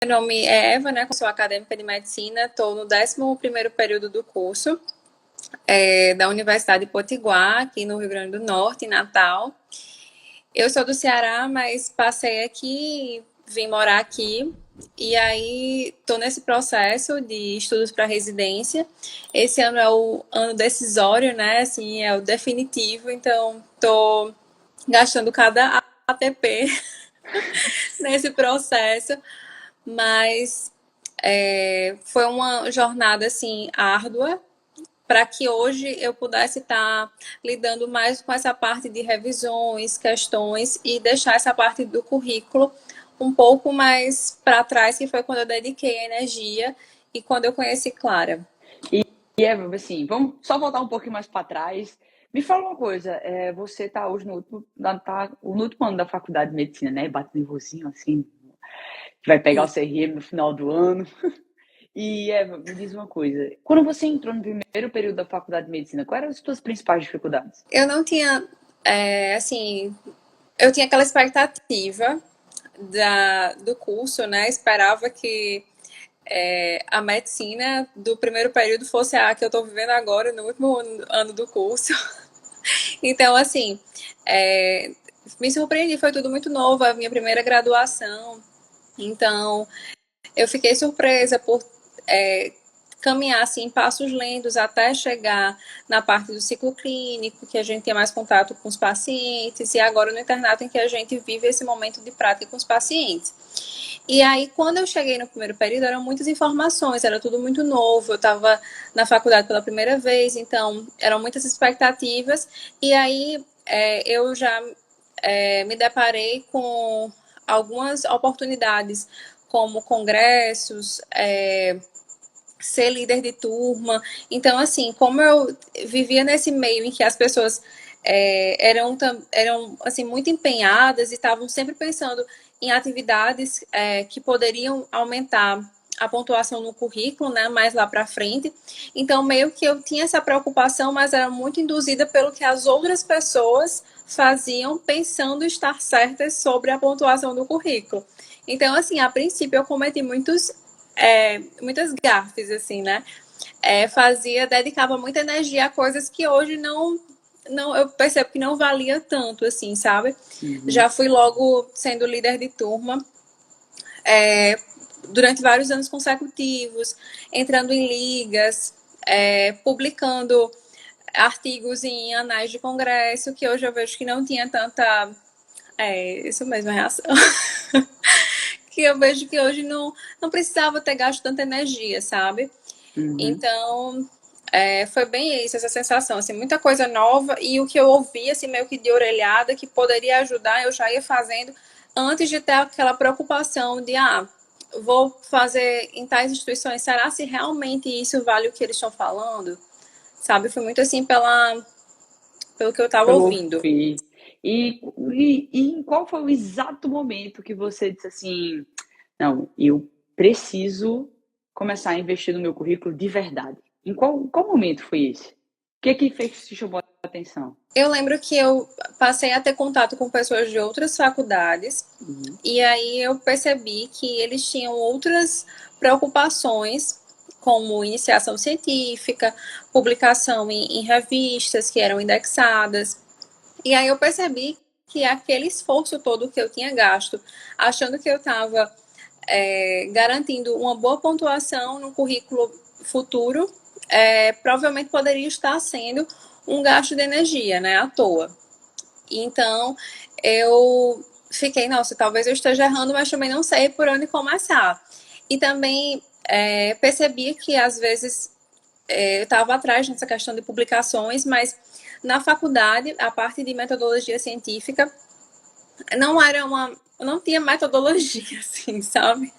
Meu nome é Eva, né? Sou acadêmica de medicina, estou no 11º período do curso da Universidade de Potiguar, aqui no Rio Grande do Norte, em Natal. Eu sou do Ceará, mas passei aqui, vim morar aqui, e aí estou nesse processo de estudos para residência. Esse ano é o ano decisório, né? Assim, é o definitivo, então estou gastando cada ATP nesse processo, mas foi uma jornada assim árdua para que hoje eu pudesse estar lidando mais com essa parte de revisões, questões e deixar essa parte do currículo um pouco mais para trás, que foi quando eu dediquei a energia e quando eu conheci Clara. E assim, vamos só voltar um pouquinho mais para trás. Me fala uma coisa, você está hoje no último ano da faculdade de medicina, né? Bate nervosinho assim, que vai pegar o CRM no final do ano. E Eva, me diz uma coisa, quando você entrou no primeiro período da faculdade de medicina, quais eram as suas principais dificuldades? Eu não tinha, assim, eu tinha aquela expectativa do curso, né? Esperava que a medicina do primeiro período fosse a que eu estou vivendo agora, no último ano do curso. Então, assim, me surpreendi, foi tudo muito novo, a minha primeira graduação. Então, eu fiquei surpresa por caminhar assim, em passos lentos até chegar na parte do ciclo clínico, que a gente tem mais contato com os pacientes, e agora no internato em que a gente vive esse momento de prática com os pacientes. E aí, quando eu cheguei no primeiro período, eram muitas informações, era tudo muito novo. Eu estava na faculdade pela primeira vez, então eram muitas expectativas. E aí, eu já me deparei com algumas oportunidades, como congressos, ser líder de turma. Então, assim, como eu vivia nesse meio em que as pessoas eram assim, muito empenhadas e estavam sempre pensando em atividades que poderiam aumentar a pontuação no currículo, né, mais lá para frente. Então, meio que eu tinha essa preocupação, mas era muito induzida pelo que as outras pessoas faziam, pensando estar certas sobre a pontuação do currículo. Então, assim, a princípio eu cometi muitas gafes, assim, né? Dedicava muita energia a coisas que hoje não, eu percebo que não valia tanto, assim, sabe? Uhum. Já fui logo sendo líder de turma, durante vários anos consecutivos, entrando em ligas, publicando artigos em anais de congresso, que hoje eu vejo que não tinha tanta. Isso mesmo, a reação. Que eu vejo que hoje não precisava ter gasto tanta energia, sabe? Uhum. Então, foi bem isso, essa sensação, assim, muita coisa nova, e o que eu ouvi, assim, meio que de orelhada, que poderia ajudar, eu já ia fazendo antes de ter aquela preocupação de, vou fazer em tais instituições, será se realmente isso vale o que eles estão falando? Sabe, foi muito assim pelo que eu estava Pelo ouvindo. ouvir. E em qual foi o exato momento que você disse assim, não, eu preciso começar a investir no meu currículo de verdade? Em qual momento foi esse? O que fez que te chamou a atenção? Eu lembro que eu passei a ter contato com pessoas de outras faculdades, Uhum. e aí eu percebi que eles tinham outras preocupações, como iniciação científica, publicação em revistas que eram indexadas. E aí eu percebi que aquele esforço todo que eu tinha gasto, achando que eu estava garantindo uma boa pontuação no currículo futuro, provavelmente poderia estar sendo um gasto de energia, né, à toa. Então, eu fiquei, nossa, talvez eu esteja errando, mas também não sei por onde começar. E também percebi que, às vezes, eu estava atrás nessa questão de publicações, mas na faculdade, a parte de metodologia científica não era uma. Não tinha metodologia, assim, sabe?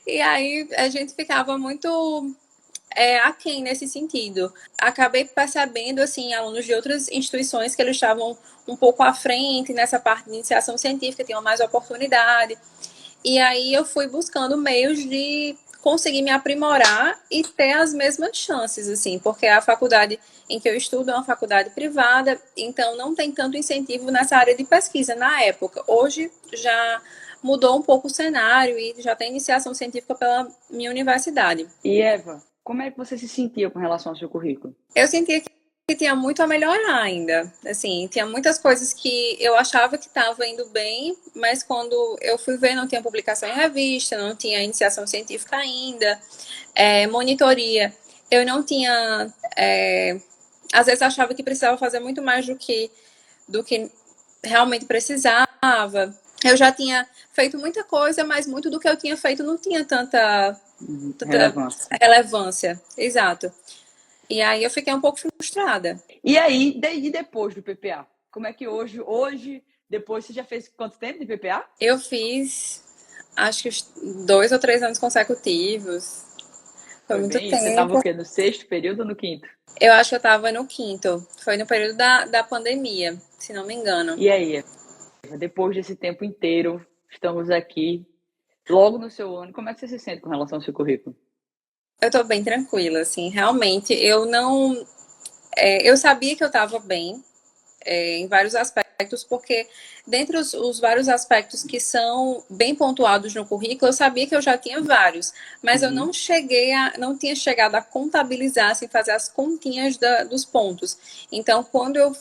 E aí a gente ficava muito aquém nesse sentido. Acabei percebendo, assim, alunos de outras instituições que eles estavam um pouco à frente nessa parte de iniciação científica, tinham mais oportunidade. E aí eu fui buscando meios de conseguir me aprimorar e ter as mesmas chances, assim, porque a faculdade em que eu estudo é uma faculdade privada, então não tem tanto incentivo nessa área de pesquisa na época. Hoje já mudou um pouco o cenário e já tem iniciação científica pela minha universidade. E Eva, como é que você se sentia com relação ao seu currículo? Eu sentia que tinha muito a melhorar ainda. Assim, tinha muitas coisas que eu achava que estava indo bem, mas quando eu fui ver, não tinha publicação em revista, não tinha iniciação científica ainda, monitoria. Eu não tinha. Às vezes achava que precisava fazer muito mais do que realmente precisava. Eu já tinha feito muita coisa, mas muito do que eu tinha feito não tinha tanta relevância. Exato. E aí eu fiquei um pouco frustrada. E aí, e depois do PPA? Como é que hoje, depois, você já fez quanto tempo de PPA? Eu fiz, acho que 2 ou 3 anos consecutivos. Foi muito bem tempo. Você estava o quê? No sexto período ou no quinto? Eu acho que eu estava no quinto. Foi no período da pandemia, se não me engano. E aí, depois desse tempo inteiro, estamos aqui, logo no seu ano. Como é que você se sente com relação ao seu currículo? Eu tô bem tranquila, assim. Realmente, eu não... eu sabia que eu estava bem em vários aspectos, porque dentre os vários aspectos que são bem pontuados no currículo, eu sabia que eu já tinha vários, mas eu não tinha chegado a contabilizar, assim, fazer as continhas dos pontos. Então, quando eu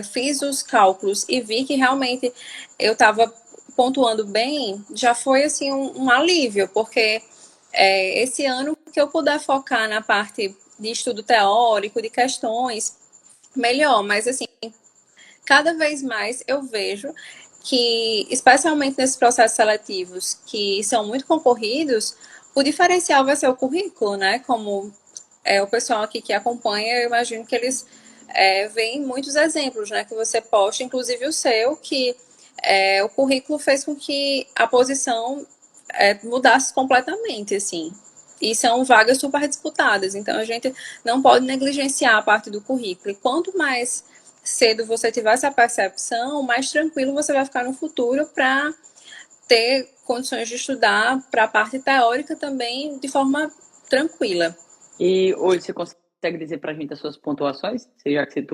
fiz os cálculos e vi que realmente eu estava pontuando bem, já foi assim um alívio, porque esse ano que eu puder focar na parte de estudo teórico, de questões, melhor, mas assim, cada vez mais eu vejo que, especialmente nesses processos seletivos que são muito concorridos, o diferencial vai ser o currículo, né? Como o pessoal aqui que acompanha, eu imagino que eles veem muitos exemplos, né? Que você posta, inclusive o seu, que o currículo fez com que a posição mudasse completamente, assim. E são vagas super disputadas, então a gente não pode negligenciar a parte do currículo. E quanto mais cedo você tiver essa percepção, mais tranquilo você vai ficar no futuro para ter condições de estudar para a parte teórica também de forma tranquila. E hoje você consegue dizer para a gente as suas pontuações, já que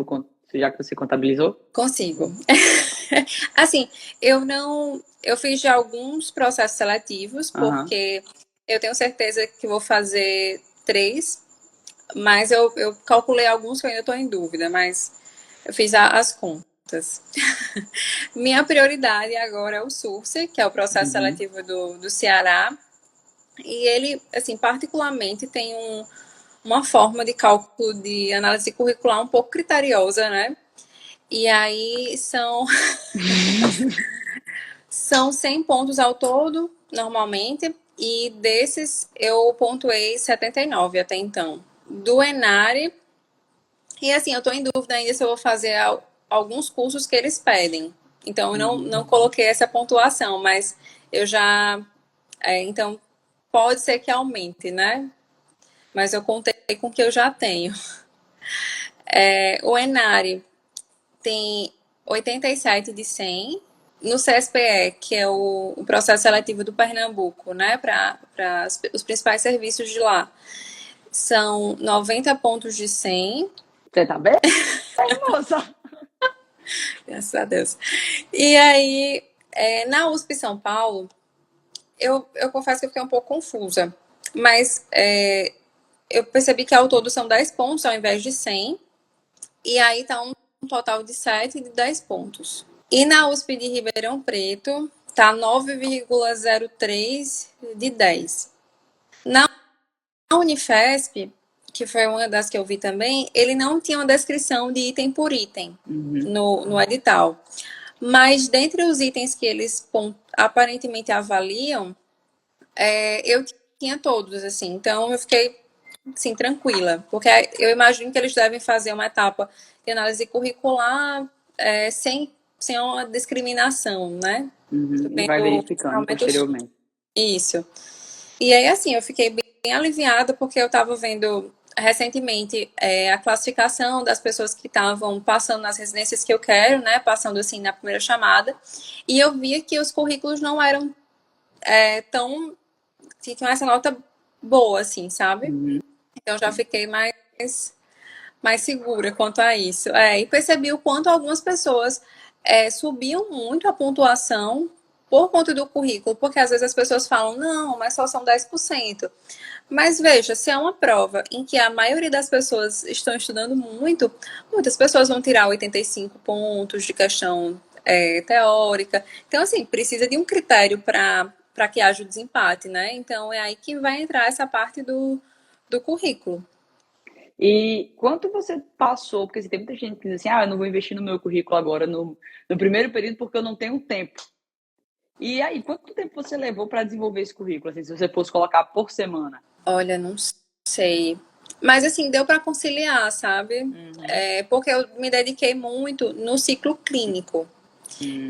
você contabilizou? Consigo. Assim, eu fiz já alguns processos seletivos, porque eu tenho certeza que vou fazer 3, mas eu calculei alguns que eu ainda estou em dúvida, mas eu fiz as contas. Minha prioridade agora é o SURSE, que é o processo seletivo do Ceará, e ele, assim, particularmente tem uma forma de cálculo de análise curricular um pouco criteriosa, né? E aí são 100 pontos ao todo, normalmente, e desses eu pontuei 79 até então. Do Enare, e assim, eu tô em dúvida ainda se eu vou fazer alguns cursos que eles pedem. Então, eu não coloquei essa pontuação, mas eu já... então, pode ser que aumente, né? Mas eu contei com o que eu já tenho. O Enare tem 87 de 100. No CSPE, que é o processo seletivo do Pernambuco, né, para os principais serviços de lá, são 90 pontos de 100. Você tá bem, moça? Graças a Deus. E aí, na USP São Paulo, eu confesso que eu fiquei um pouco confusa, mas eu percebi que ao todo são 10 pontos ao invés de 100, e aí tá um total de 7 de 10 pontos. E na USP de Ribeirão Preto, tá 9,03 de 10. Na Unifesp, que foi uma das que eu vi também, ele não tinha uma descrição de item por item no edital. Mas dentre os itens que eles aparentemente avaliam, eu tinha todos, assim. Então eu fiquei, assim, tranquila. Porque eu imagino que eles devem fazer uma etapa de análise curricular sem uma discriminação, né? E vai verificando posteriormente. Isso. E aí, assim, eu fiquei bem aliviada porque eu estava vendo recentemente a classificação das pessoas que estavam passando nas residências que eu quero, né? Passando, assim, na primeira chamada. E eu via que os currículos não eram tão... tinham essa nota boa, assim, sabe? Então, já fiquei mais segura quanto a isso. E percebi o quanto algumas pessoas subiam muito a pontuação por conta do currículo, porque às vezes as pessoas falam, não, mas só são 10%. Mas veja, se é uma prova em que a maioria das pessoas estão estudando muito, muitas pessoas vão tirar 85 pontos de questão teórica. Então, assim, precisa de um critério para que haja o desempate, né? Então, é aí que vai entrar essa parte do currículo. E quanto você passou? Porque assim, tem muita gente que diz assim, eu não vou investir no meu currículo agora no primeiro período porque eu não tenho tempo. E aí, quanto tempo você levou para desenvolver esse currículo, assim, se você fosse colocar por semana? Olha, não sei. Mas assim, deu para conciliar, sabe? Porque eu me dediquei muito no ciclo clínico.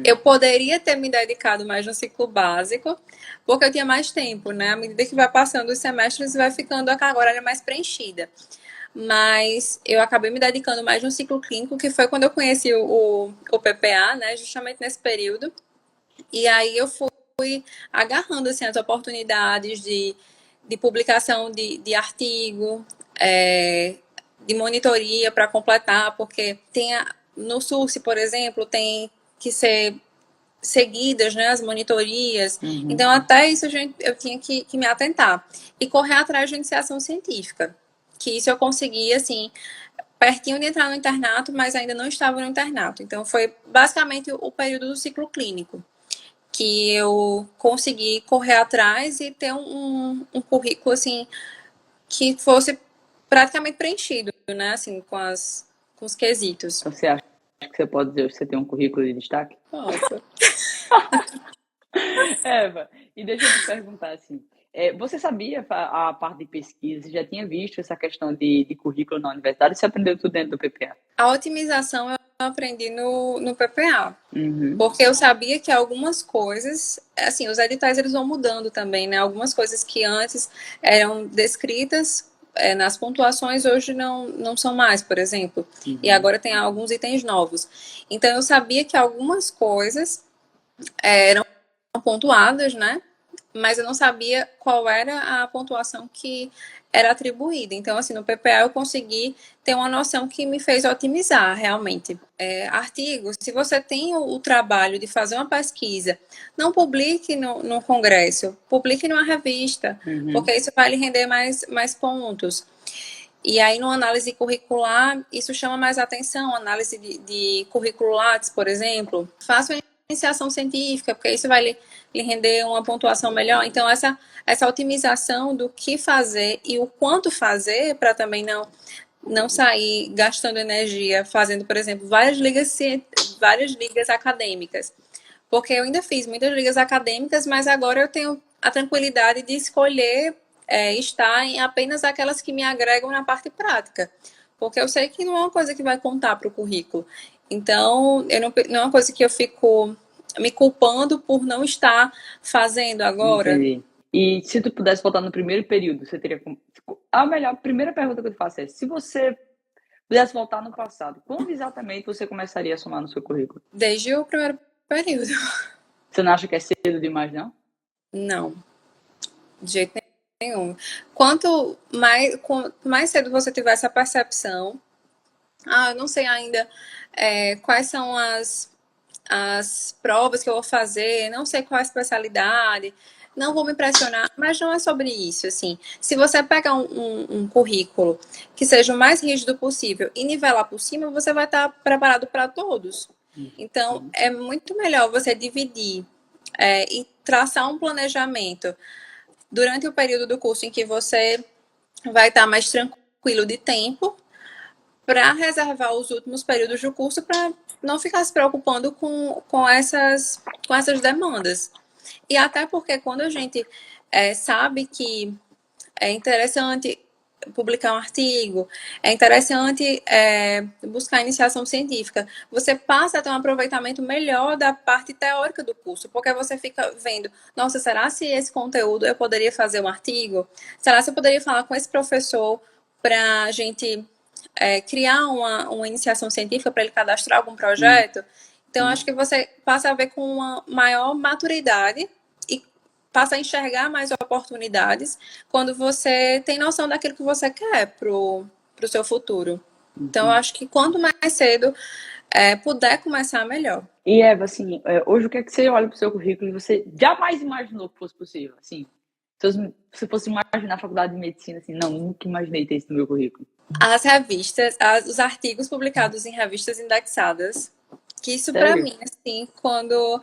Eu poderia ter me dedicado mais no ciclo básico, porque eu tinha mais tempo, né? À medida que vai passando os semestres, vai ficando a carga horária mais preenchida. Mas eu acabei me dedicando mais no ciclo clínico, que foi quando eu conheci o PPA, né? Justamente nesse período. E aí eu fui agarrando assim, as oportunidades de publicação de artigo, de monitoria para completar, porque no SURSE, por exemplo, tem que ser seguidas, né, as monitorias. Então, até isso eu tinha que me atentar. E correr atrás de iniciação científica. Que isso eu consegui, assim, pertinho de entrar no internato, mas ainda não estava no internato. Então, foi basicamente o período do ciclo clínico que eu consegui correr atrás e ter um currículo, assim, que fosse praticamente preenchido, né, assim, com os quesitos. Você acha que você pode dizer que você tem um currículo de destaque? Nossa. Eva, e deixa eu te perguntar assim, você sabia a parte de pesquisa, você já tinha visto essa questão de currículo na universidade, você aprendeu tudo dentro do PPA? A otimização eu aprendi no PPA. Porque eu sabia que algumas coisas, assim, os editais eles vão mudando também, né? Algumas coisas que antes eram descritas nas pontuações, hoje não são mais, por exemplo. E agora tem alguns itens novos. Então eu sabia que algumas coisas eram pontuadas, né? Mas eu não sabia qual era a pontuação que era atribuída. Então, assim, no PPA eu consegui ter uma noção que me fez otimizar realmente. Artigos, se você tem o trabalho de fazer uma pesquisa, não publique no congresso, publique numa revista, porque isso vai lhe render mais pontos. E aí, numa análise curricular, isso chama mais atenção, análise de currículo Lattes, por exemplo. Faça uma iniciação científica, porque isso vai lhe render uma pontuação melhor. Então, essa otimização do que fazer e o quanto fazer, para também não sair gastando energia fazendo, por exemplo, várias ligas acadêmicas. Porque eu ainda fiz muitas ligas acadêmicas, mas agora eu tenho a tranquilidade de escolher estar em apenas aquelas que me agregam na parte prática. Porque eu sei que não é uma coisa que vai contar para o currículo. Então, não é uma coisa que eu fico me culpando por não estar fazendo agora. Entendi. E se tu pudesse voltar no primeiro período, você teria como... A primeira pergunta que eu te faço é, se você pudesse voltar no passado, quando exatamente você começaria a somar no seu currículo? Desde o primeiro período. Você não acha que é cedo demais, não? Não, de jeito nenhum. Quanto mais cedo você tiver essa percepção, eu não sei ainda quais são as provas que eu vou fazer, não sei qual é a especialidade, não vou me impressionar, mas não é sobre isso, assim. Se você pegar um currículo que seja o mais rígido possível e nivelar por cima, você vai estar preparado para todos. Então, é muito melhor você dividir e traçar um planejamento durante o período do curso em que você vai estar mais tranquilo de tempo para reservar os últimos períodos do curso para não ficar se preocupando com essas demandas. E até porque quando a gente sabe que é interessante publicar um artigo, é interessante buscar iniciação científica, você passa a ter um aproveitamento melhor da parte teórica do curso, porque você fica vendo, nossa, será se esse conteúdo eu poderia fazer um artigo? Será se eu poderia falar com esse professor para a gente criar uma iniciação científica para ele cadastrar algum projeto? Então, acho que você passa a ver com uma maior maturidade e passa a enxergar mais oportunidades quando você tem noção daquilo que você quer pro seu futuro. Então, eu acho que quanto mais cedo puder começar, melhor. E Eva, assim, hoje o que é que você olha para o seu currículo e você jamais imaginou que fosse possível? Assim, se você fosse imaginar a faculdade de medicina, assim, não, nunca imaginei ter isso no meu currículo. As revistas, os artigos publicados em revistas indexadas, que isso para Sério? mim, assim, quando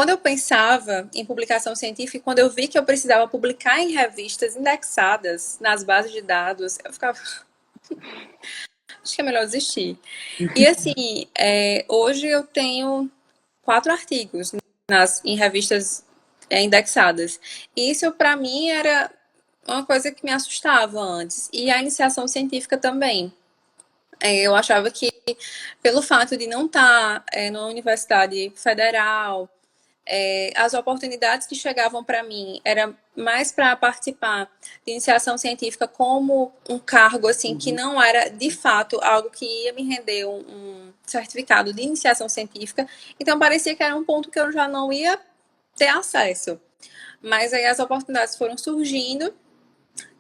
eu pensava em publicação científica, quando eu vi que eu precisava publicar em revistas indexadas nas bases de dados, eu ficava, acho que é melhor desistir. E assim, hoje eu tenho 4 artigos em revistas indexadas. E isso para mim era uma coisa que me assustava antes. E a iniciação científica também. Eu achava que, pelo fato de não estar numa universidade federal, as oportunidades que chegavam para mim era mais para participar de iniciação científica como um cargo assim que Uhum. não era de fato algo que ia me render um certificado de iniciação científica. Então parecia que era um ponto que eu já não ia ter acesso. Mas aí as oportunidades foram surgindo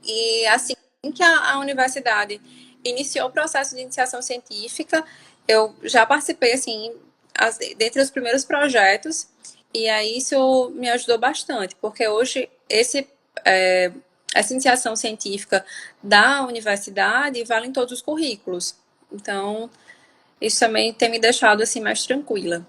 e assim que a universidade iniciou o processo de iniciação científica, eu já participei assim dentre os primeiros projetos e aí isso me ajudou bastante, porque hoje essa iniciação científica da universidade vale em todos os currículos. Então, isso também tem me deixado assim mais tranquila.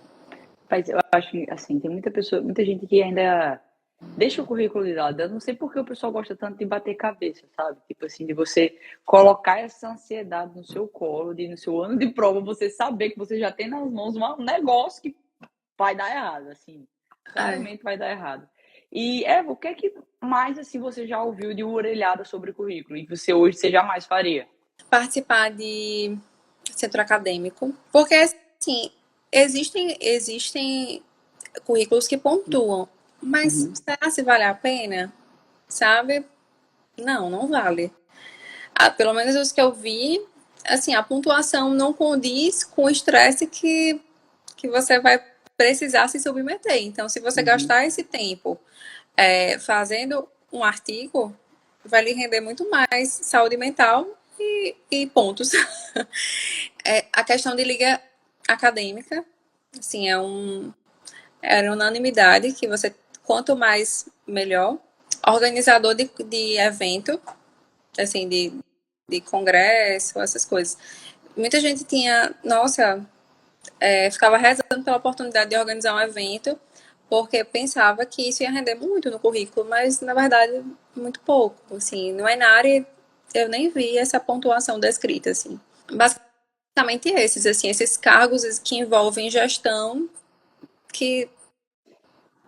Mas eu acho que, assim, tem muita pessoa, muita gente que ainda deixa o currículo de lado. Eu não sei por que o pessoal gosta tanto de bater cabeça, sabe? Tipo assim, de você colocar essa ansiedade no seu colo, de no seu ano de prova você saber que você já tem nas mãos um negócio que vai dar errado, assim. É. Claramente vai dar errado. E, Eva, o que é que mais, assim, você já ouviu de uma orelhada sobre o currículo e que você jamais faria? Participar de centro acadêmico, porque assim, existem currículos que pontuam, mas Uhum, será se vale a pena? Sabe? Não, não vale. Pelo menos os que eu vi, assim, a pontuação não condiz com o estresse que você vai precisar se submeter. Então, se você uhum. gastar esse tempo fazendo um artigo, vai lhe render muito mais saúde mental e pontos. A questão de liga acadêmica, assim, era unanimidade que você, quanto mais, melhor. Organizador de evento, assim, de congresso, essas coisas. Muita gente tinha, nossa, ficava rezando pela oportunidade de organizar um evento, porque pensava que isso ia render muito no currículo, mas na verdade muito pouco, assim, não é na área, eu nem vi essa pontuação descrita, assim. Basicamente esses, assim, esses cargos que envolvem gestão, que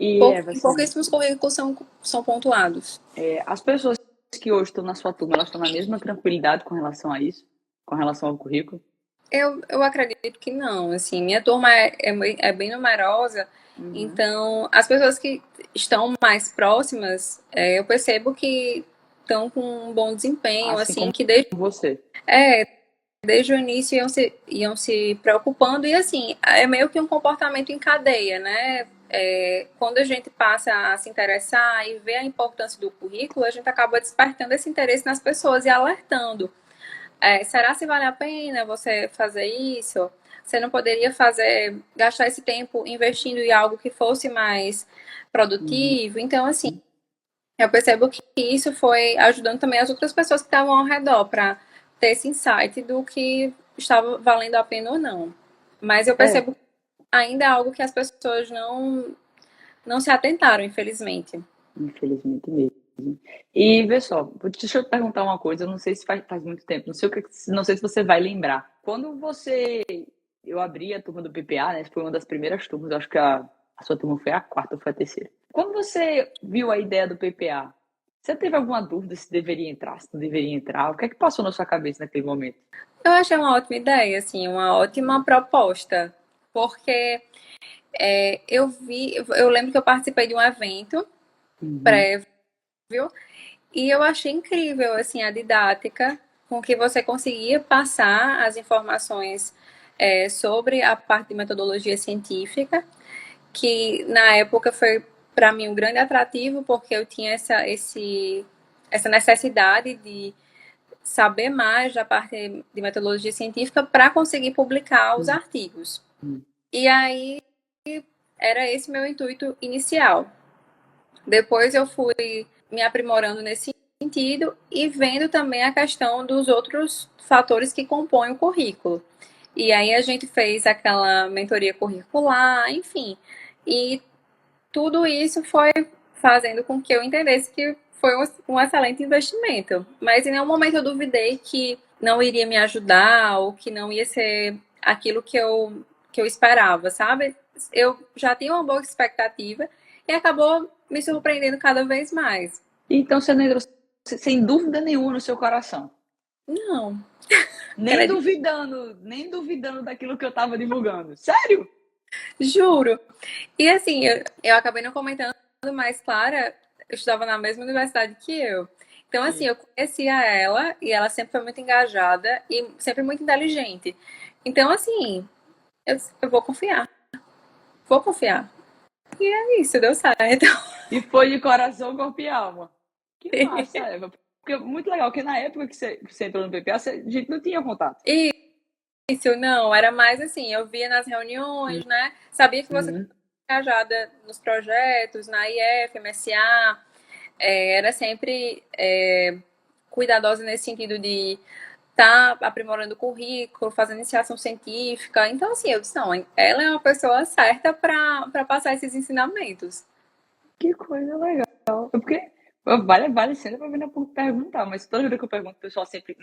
E, Eva, em assim, pouquíssimos currículos são pontuados. as pessoas que hoje estão na sua turma, elas estão na mesma tranquilidade com relação a isso? Com relação ao currículo? Eu acredito que não, assim, minha turma é bem numerosa, Uhum. então as pessoas que estão mais próximas, eu percebo que estão com um bom desempenho, Assim assim, como que você. desde o início iam se preocupando, e assim, é meio que um comportamento em cadeia, né? Quando a gente passa a se interessar e ver a importância do currículo, a gente acaba despertando esse interesse nas pessoas e alertando. Será se vale a pena você fazer isso? Você não poderia gastar esse tempo investindo em algo que fosse mais Uhum. produtivo? Então, assim, eu percebo que isso foi ajudando também as outras pessoas que estavam ao redor para ter esse insight do que estava valendo a pena ou não. Mas eu É, percebo que ainda é algo que as pessoas não se atentaram, infelizmente. infelizmente mesmo. E vê só, deixa eu te perguntar uma coisa, eu não sei se faz muito tempo, não sei, não sei se você vai lembrar. Quando eu abri a turma do PPA, né, foi uma das primeiras turmas, eu acho que a sua turma foi a quarta ou foi a terceira. Quando você viu a ideia do PPA, você teve alguma dúvida se deveria entrar, se não deveria entrar? O que é que passou na sua cabeça naquele momento? Eu achei uma ótima ideia, assim, uma ótima proposta, porque eu lembro que eu participei de um evento Uhum, prévio e eu achei incrível, assim, a didática com que você conseguia passar as informações sobre a parte de metodologia científica, que na época foi para mim um grande atrativo, porque eu tinha essa necessidade de saber mais da parte de metodologia científica para conseguir publicar os artigos. E aí era esse meu intuito inicial. Depois eu fui me aprimorando nesse sentido e vendo também a questão dos outros fatores que compõem o currículo. E aí a gente fez aquela mentoria curricular, enfim. E tudo isso foi fazendo com que eu entendesse que foi um excelente investimento. Mas em nenhum momento eu duvidei que não iria me ajudar ou que não ia ser aquilo que eu esperava, sabe? Eu já tinha uma boa expectativa e acabou me surpreendendo cada vez mais. Então você não entrou sem dúvida nenhuma no seu coração. Não. Nem duvidando daquilo que eu estava divulgando. Sério? Juro. E assim, eu acabei não comentando, mas Clara estudava na mesma universidade que eu. Então, assim, eu conhecia ela e ela sempre foi muito engajada e sempre muito inteligente. Então, assim, eu vou confiar. Vou confiar. E é isso, deu certo. E foi de coração, corpo e alma. Que massa, Eva. Porque muito legal, porque na época que você entrou no PPA, a gente não tinha contato. Isso, não, era mais assim, eu via nas reuniões, né? Sabia que você estava engajada nos projetos, na IF, MSA, era sempre cuidadosa nesse sentido de estar aprimorando o currículo, fazendo iniciação científica. Então, assim, eu disse, não, ela é uma pessoa certa para passar esses ensinamentos. Que coisa legal. Porque vale sempre a pena perguntar, mas toda vez que eu pergunto, o pessoal sempre,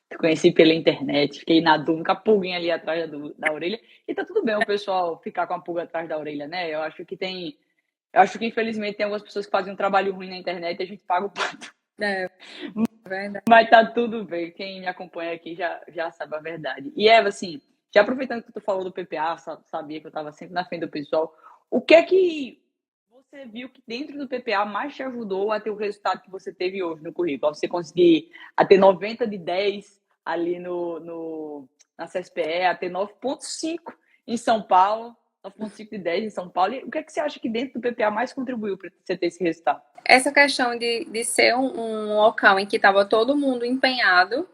te conheci pela internet, fiquei na dúvida, com a pulguinha ali atrás da orelha, e tá tudo bem o pessoal ficar com a pulga atrás da orelha, né? Eu acho que infelizmente tem algumas pessoas que fazem um trabalho ruim na internet e a gente paga o pato. É verdade. Mas tá tudo bem, quem me acompanha aqui já sabe a verdade. E Eva, assim, já aproveitando que tu falou do PPA, sabia que eu tava sempre na frente do pessoal, o que é que você viu que dentro do PPA mais te ajudou a ter o resultado que você teve hoje no currículo? A você conseguir a ter 90 de 10 ali na CSPE, a ter 9,5 em São Paulo, 9,5 de 10 em São Paulo. E o que é que você acha que dentro do PPA mais contribuiu para você ter esse resultado? Essa questão de ser um local em que estava todo mundo empenhado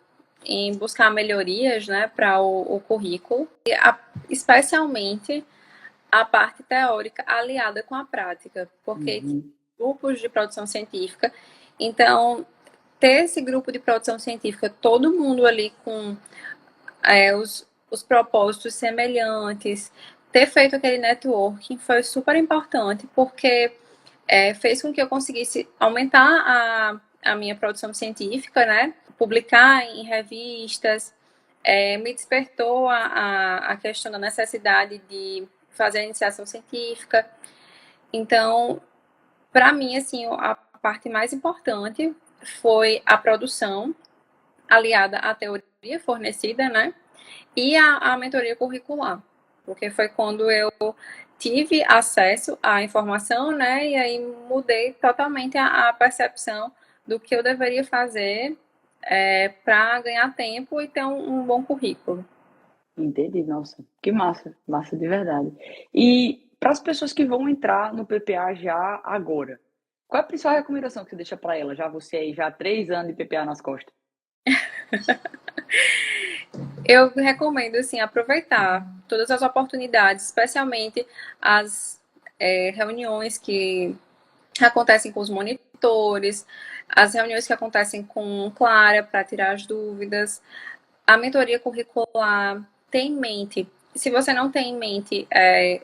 em buscar melhorias, né, para o currículo, e especialmente a parte teórica aliada com a prática, porque grupos de produção científica, então ter esse grupo de produção científica, todo mundo ali com os propósitos semelhantes, ter feito aquele networking foi super importante, porque fez com que eu conseguisse aumentar a minha produção científica, né? Publicar em revistas, me despertou a questão da necessidade de fazer a iniciação científica. Então, para mim, assim, a parte mais importante foi a produção aliada à teoria fornecida, né? E a mentoria curricular, porque foi quando eu tive acesso à informação, né? E aí mudei totalmente a percepção do que eu deveria fazer para ganhar tempo e ter um bom currículo. Entendi, nossa, que massa, massa de verdade. E para as pessoas que vão entrar no PPA já agora, qual é a principal recomendação que você deixa para elas? Já você aí, já há 3 anos de PPA nas costas. Eu recomendo, assim, aproveitar todas as oportunidades, especialmente as reuniões que acontecem com os monitores, as reuniões que acontecem com Clara para tirar as dúvidas, a mentoria curricular. Tem em mente, se você não tem em mente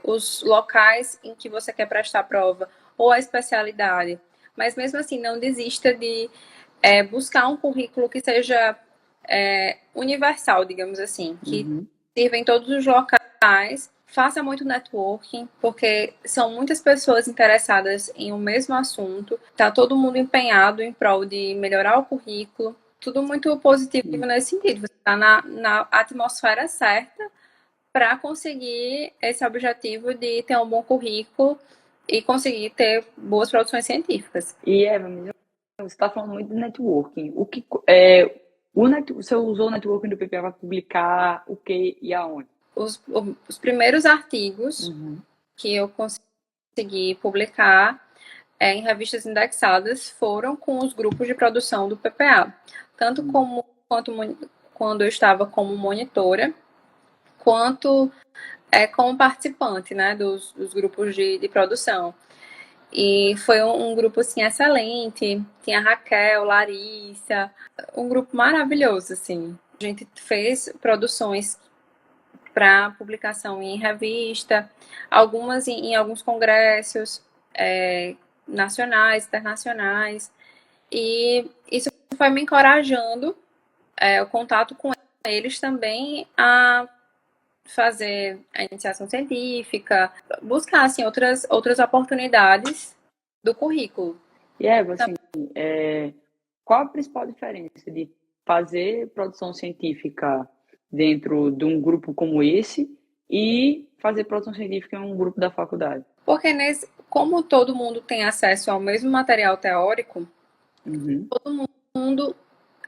os locais em que você quer prestar a prova ou a especialidade, mas mesmo assim não desista de buscar um currículo que seja universal, digamos assim, que sirva em todos os locais. Faça muito networking, porque são muitas pessoas interessadas em um mesmo assunto, tá todo mundo empenhado em prol de melhorar o currículo, tudo muito positivo nesse sentido. Você está na atmosfera certa para conseguir esse objetivo de ter um bom currículo e conseguir ter boas produções científicas. E Eva, você está falando muito de networking. Você usou o networking do PPA para publicar o que e aonde? Os primeiros artigos que eu consegui publicar em revistas indexadas foram com os grupos de produção do PPA, tanto como quando eu estava como monitora, quanto como participante, né, dos grupos de produção. E foi um grupo, assim, excelente. Tinha Raquel, Larissa, um grupo maravilhoso, assim. A gente fez produções para publicação em revista, algumas em alguns congressos nacionais, internacionais. E isso foi me encorajando, o contato com eles também, a fazer a iniciação científica, buscar assim, outras oportunidades do currículo. E assim, qual a principal diferença de fazer produção científica dentro de um grupo como esse e fazer produção científica em um grupo da faculdade? Porque como todo mundo tem acesso ao mesmo material teórico, todo mundo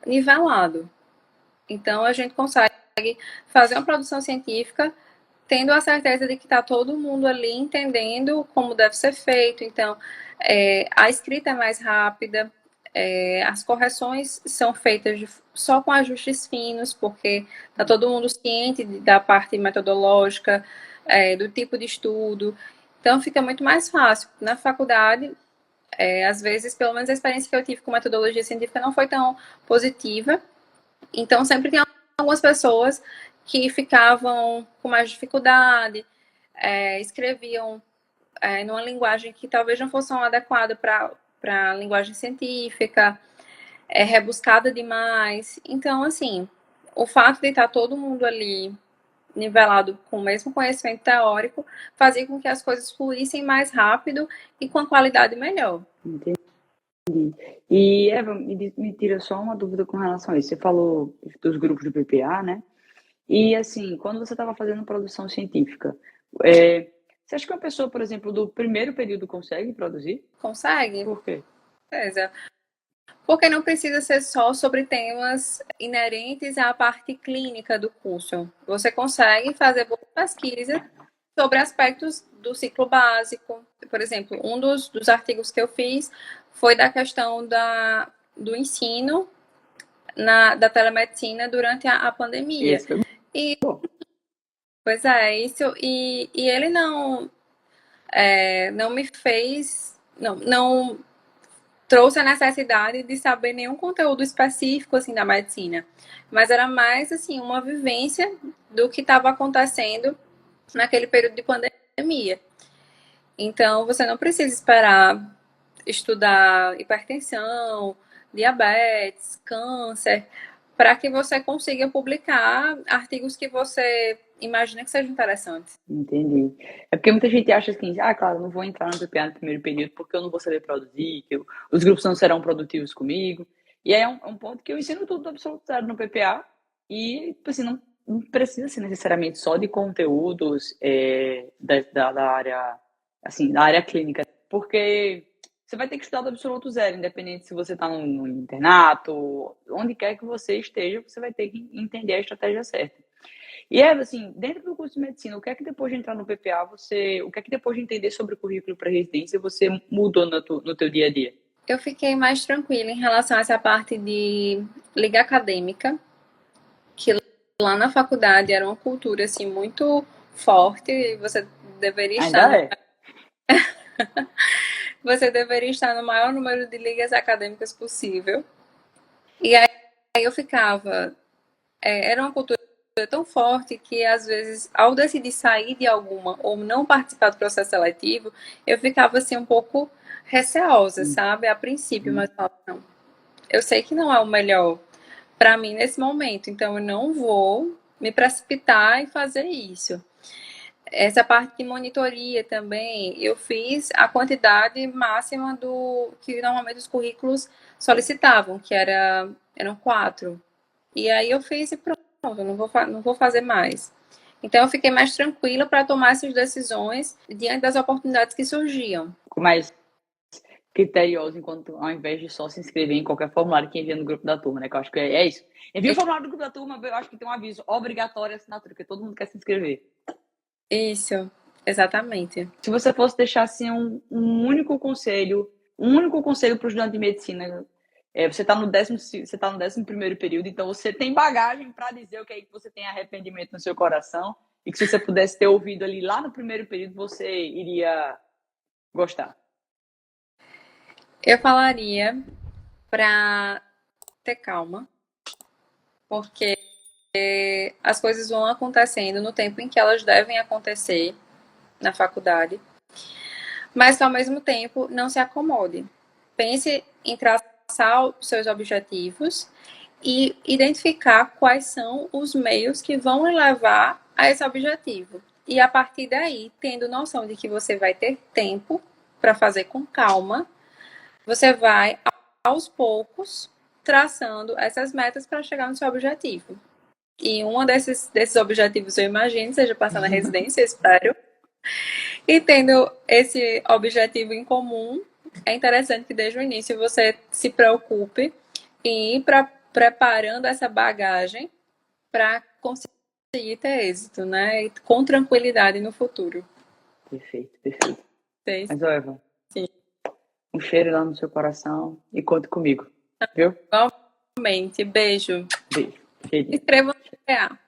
nivelado. Então a gente consegue fazer uma produção científica tendo a certeza de que está todo mundo ali entendendo como deve ser feito. Então, a escrita é mais rápida, as correções são feitas só com ajustes finos, porque está todo mundo ciente da parte metodológica, do tipo de estudo. Então, fica muito mais fácil. Na faculdade, às vezes, pelo menos a experiência que eu tive com metodologia científica não foi tão positiva. Então, sempre tem algumas pessoas que ficavam com mais dificuldade, escreviam numa linguagem que talvez não fosse adequada para a linguagem científica, rebuscada demais. Então, assim, o fato de estar todo mundo ali nivelado com o mesmo conhecimento teórico fazia com que as coisas fluíssem mais rápido e com a qualidade melhor. Entendi. E, Eva, me tira só uma dúvida com relação a isso. Você falou dos grupos do PPA, né? E, assim, quando você estava fazendo produção científica, você acha que uma pessoa, por exemplo, do primeiro período consegue produzir? Consegue. Por quê? Porque não precisa ser só sobre temas inerentes à parte clínica do curso. Você consegue fazer boa pesquisa sobre aspectos do ciclo básico. Por exemplo, um dos artigos que eu fiz foi da questão do ensino da telemedicina durante a pandemia. Esse foi bom. Pois é, isso. E ele não me fez. Não trouxe a necessidade de saber nenhum conteúdo específico assim da medicina, mas era mais assim uma vivência do que estava acontecendo naquele período de pandemia. Então você não precisa esperar estudar hipertensão, diabetes, câncer, para que você consiga publicar artigos que você imagina que sejam interessantes. Entendi. É porque muita gente acha assim, claro, não vou entrar no PPA no primeiro período porque eu não vou saber produzir, os grupos não serão produtivos comigo. E aí é um ponto que eu ensino tudo do absoluto zero no PPA e, tipo assim, não precisa ser necessariamente só de conteúdos da área, assim, da área clínica, porque você vai ter que estudar do absoluto zero, independente se você está no internato, onde quer que você esteja, você vai ter que entender a estratégia certa. E assim, dentro do curso de medicina, o que é que depois de entrar no PPA, o que é que depois de entender sobre o currículo para residência, você mudou no teu dia a dia? Eu fiquei mais tranquila em relação a essa parte de liga acadêmica, que lá na faculdade era uma cultura assim muito forte e você deveria você deveria estar no maior número de ligas acadêmicas possível. E aí eu ficava era uma cultura tão forte que às vezes ao decidir sair de alguma ou não participar do processo seletivo, eu ficava assim um pouco receosa, sabe? A princípio, mas não. Eu sei que não é o melhor para mim nesse momento, então eu não vou me precipitar em fazer isso. Essa parte de monitoria também, eu fiz a quantidade máxima do que normalmente os currículos solicitavam, que eram 4. E aí eu fiz e pronto, não vou fazer mais. Então eu fiquei mais tranquila para tomar essas decisões diante das oportunidades que surgiam. Mais criterioso, ao invés de só se inscrever em qualquer formulário que envia no grupo da turma, né? Que eu acho que é isso. Envia o formulário do grupo da turma, eu acho que tem um aviso obrigatório de assinatura, porque todo mundo quer se inscrever. Isso, exatamente. Se você fosse deixar assim um único conselho para o estudante de medicina, você está no 11º período, então você tem bagagem para dizer o que é que você tem arrependimento no seu coração e que se você pudesse ter ouvido ali lá no primeiro período, você iria gostar. Eu falaria para ter calma, porque as coisas vão acontecendo no tempo em que elas devem acontecer na faculdade, mas que ao mesmo tempo não se acomode. Pense em traçar os seus objetivos e identificar quais são os meios que vão levar a esse objetivo. E a partir daí, tendo noção de que você vai ter tempo para fazer com calma, você vai aos poucos traçando essas metas para chegar no seu objetivo. E um desses objetivos, eu imagino, seja passar na residência, espero. E tendo esse objetivo em comum, é interessante que desde o início você se preocupe em ir preparando essa bagagem para conseguir ter êxito, né? E com tranquilidade no futuro. Perfeito, perfeito. Sim. Mas, Eva, um cheiro lá no seu coração e conte comigo, viu? Igualmente. Beijo. Beijo. Inscreva no PA.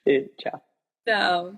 Beijo, tchau. Tchau.